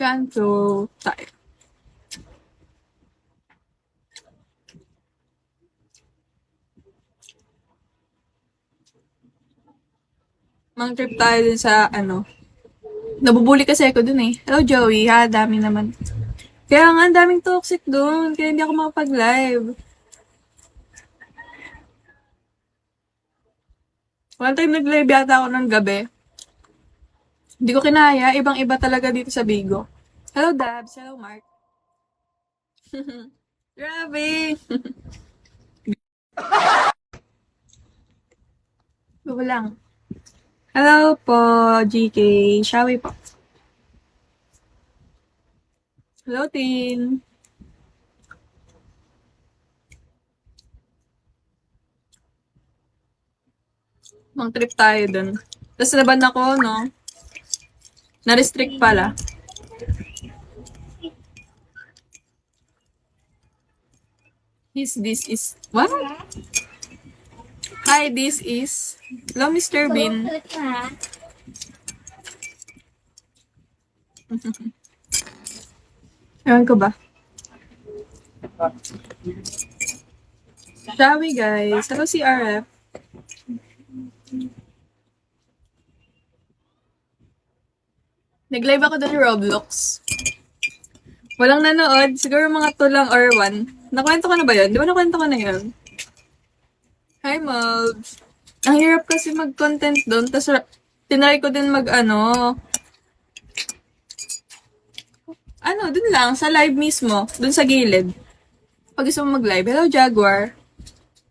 Kanto tayo. Mang trip tayo dun sa, nabubuli kasi ako dun eh. Hello, Joey. Ha, dami naman. Kaya nga, ang daming toxic dun. Kaya hindi ako makapag-live. One time nag-live yata ako ng gabi. Hindi ko kinaya. Ibang-iba talaga dito sa Bigo. Hello, Dabs. Hello, Mark. Grabe. Go lang. Hello po, GK. Shawi po. Hello, Tin. Mang trip tayo dun. Tapos naban ako, no? Na-restrict pala. This is... What? Hi, this is... Hello, Mr. Bean. Ewan ko ba? Shall we, guys? Hello, CRF. Nag-live ako doon Roblox. Walang nanood. Siguro mga 2 lang or 1. Nakwento ko na ba yun? Di ba nakwento ko na yun? Hi, Mobs. Ang hirap kasi mag-content doon. Tapos, tinry ko din dun lang, sa live mismo. Dun sa gilid. Pag gusto mo mag-live. Hello, Jaguar.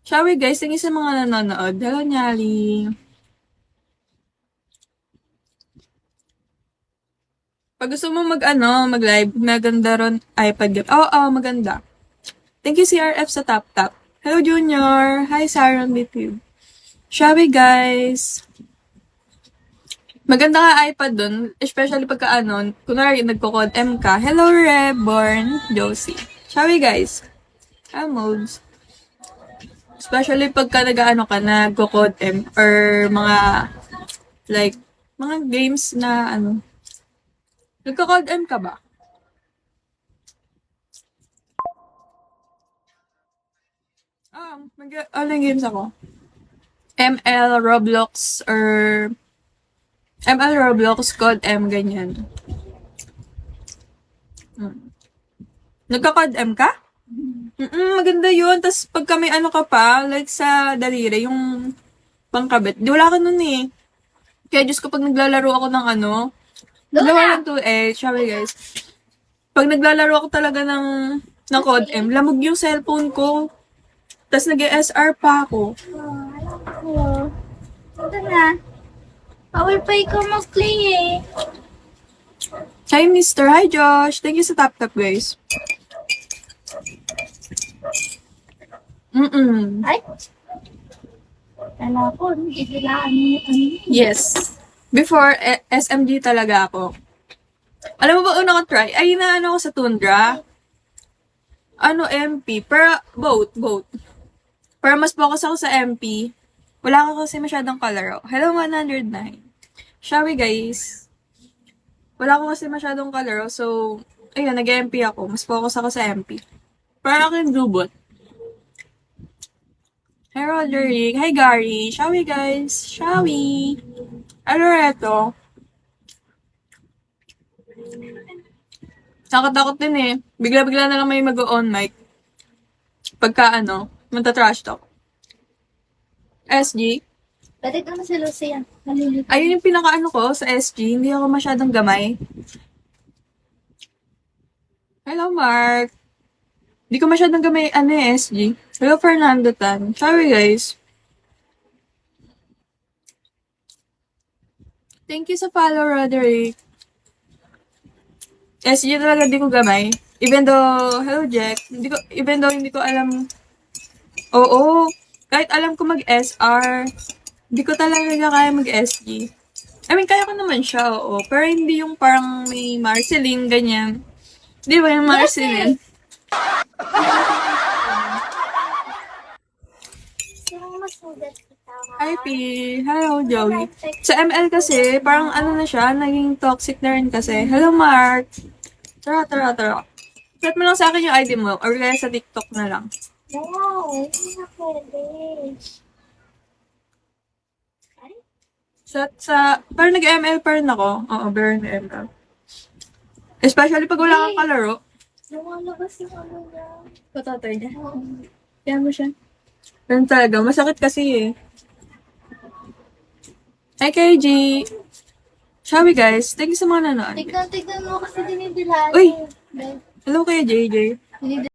Shall we, guys? Tingin sa mga nanonood. Hello, Nyali. Pag gusto mo mag-live, maganda ron iPad game. Oo, maganda. Thank you, CRF sa tap-tap. Hello, Junior. Hi, Saron Bitube. Shall we, guys? Maganda nga iPad dun, especially pagka kunwari nagko-code M ka. Hello, Reborn, Josie. Shall we, guys? Modes. Especially pagka ka, nagko-code M or mga games na Nagko-code M ka ba? Online games ako. ML, Roblox, or ML, Roblox, Code M, ganyan. Nagka-Code M ka? Maganda yun. Tapos pagka may ka pa, like sa daliri, yung pangkabit. Di wala ka nun eh. Kaya Diyos ko, pag naglalaro ako ng dalawa lang to sabi guys. Pag naglalaro ako talaga ng Code M, lamog yung cellphone ko. Tapos nag-SR pa ako. Hello. Ito na. Power pa ikaw mag-play eh. Hi, Mr. Hi, Josh. Thank you sa tap-tap, guys. Ay? Kala ko, idilaan mo Yes. Before, SMG talaga ako. Alam mo ba una ko try? Ay, ako sa Tundra. MP. Pero, both. Pero mas focus ako sa MP. Wala ka kasi masyadong kalaro. Hello, 109. Shall we, guys? Wala ko kasi masyadong kalaro. So, ayun, nag-MP ako. Mas focus ako sa MP. Para ako yung Bluebot. Hi, Roderick. Hi, Gary. Shall we, guys? Shall we? Ano reto? Nakatakot din eh. Bigla-bigla na lang may mag-on mic. Pagka magta-trash talk. SG? Pwede ka na si Lucia. Ayun yung pinaka ko sa SG. Hindi ako masyadong gamay. Hello, Mark. Hindi ko masyadong gamay SG. Hello, Fernando Tan. Sorry, guys. Thank you sa follow, Roderick. SG talaga di ko gamay. Even though, hello, Jack. Even though hindi ko alam. Oo. Kahit alam ko mag-SR, hindi ko talaga kaya mag-SG. I mean, kaya ko naman siya, oo. Pero hindi yung parang may Marceline, ganyan. Di ba yung Marceline? Hi, P. Hello, Joey. Sa ML kasi, parang na siya, naging toxic na rin kasi. Hello, Mark. Tara. Set mo lang sa akin yung ID mo or kaya sa TikTok na lang. No, hindi na pwede. Ay, Set sa... Pero nag-ML pa rin ako. Oo, pero nag-ML. Especially pag wala kang kalaro. lumalabas yung ano niya. Patatay niya. Oo. Kaya mo siya. Ganun talaga. Masakit kasi eh. Hi, KG! Shall we guys? Thank you sa mga nanonood. Tignan mo kasi dinidilaan. Uy! eh. Hello kay JJ. Dinidilaan